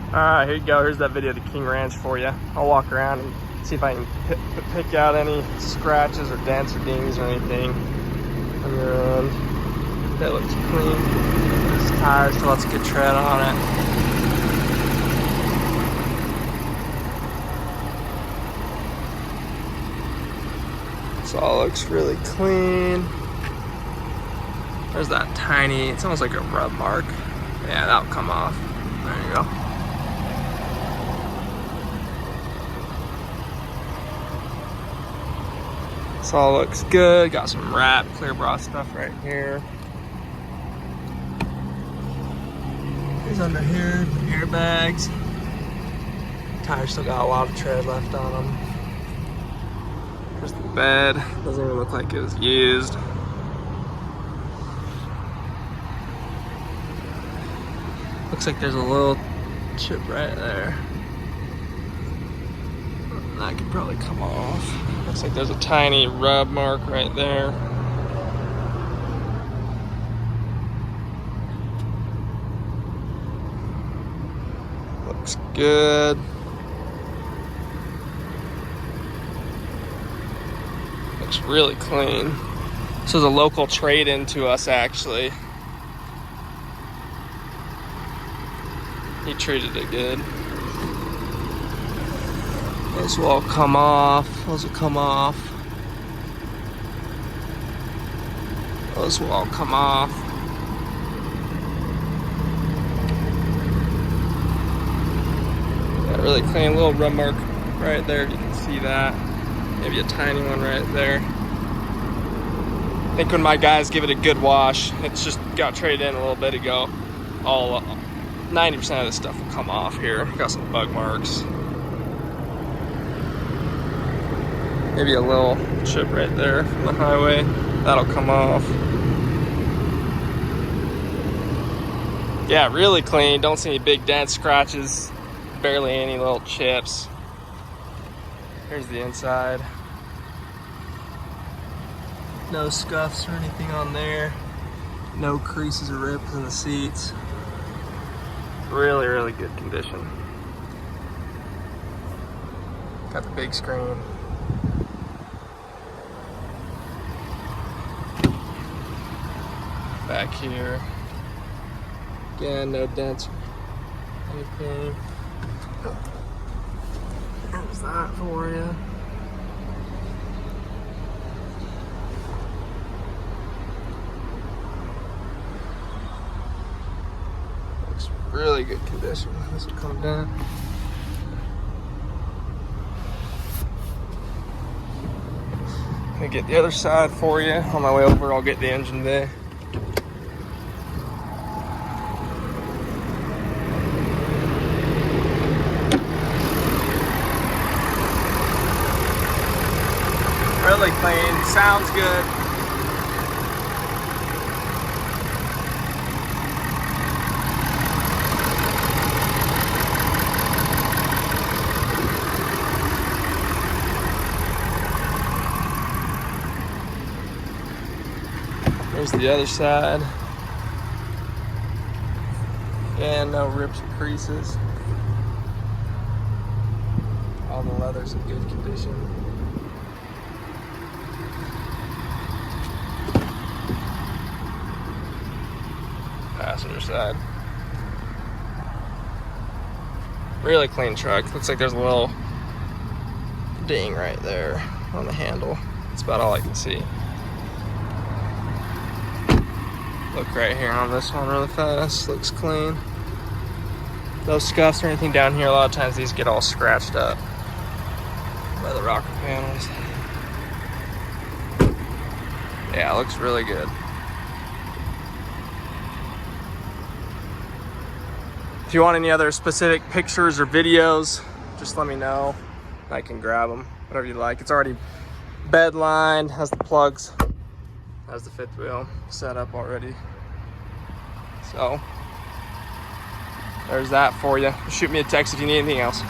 Alright, here you go. Here's that video of the King Ranch for you. I'll walk around and see if I can pick out any scratches or dents or dings or anything on your end. That looks clean. This tire still has good tread on it. This all looks really clean. There's that tiny, it's almost like a rub mark. Yeah, that'll come off. There you go. This all looks good. Got some wrap, clear bra stuff right here. Here's under here, the airbags. Tires still got a lot of tread left on them. There's the bed. Doesn't even look like it was used. Looks like there's a little chip right there. That could probably come off. Looks like there's a tiny rub mark right there. Looks good. Looks really clean. This was a local trade-in to us, actually. He treated it good. Those will all come off. Those will come off. Those will all come off. Yeah, really clean. Little rub mark right there, if you can see that. Maybe a tiny one right there. I think when my guys give it a good wash, it's just got traded in a little bit ago. All 90% of this stuff will come off here. Got some bug marks. Maybe a little chip right there from the highway. That'll come off. Yeah, really clean. Don't see any big dents, scratches, barely any little chips. Here's the inside. No scuffs or anything on there. No creases or rips in the seats. Really, really good condition. Got the big screen. Back here. Again, no dents or anything. There's that for you. Looks really good condition. This will come down. Gonna get the other side for you. On my way over, I'll get the engine bay. Really clean, sounds good. There's the other side. And no rips or creases. All the leather's in good condition. Passenger side. Really clean truck. Looks like there's a little ding right there on the handle. That's about all I can see. Look right here on this one really fast. Looks clean. No scuffs or anything down here. A lot of times these get all scratched up by the rocker panels. Yeah, it looks really good. If you want any other specific pictures or videos, just let me know. I can grab them, whatever you like. It's already bed lined, has the plugs, has the fifth wheel set up already. So there's that for you. Shoot me a text if you need anything else.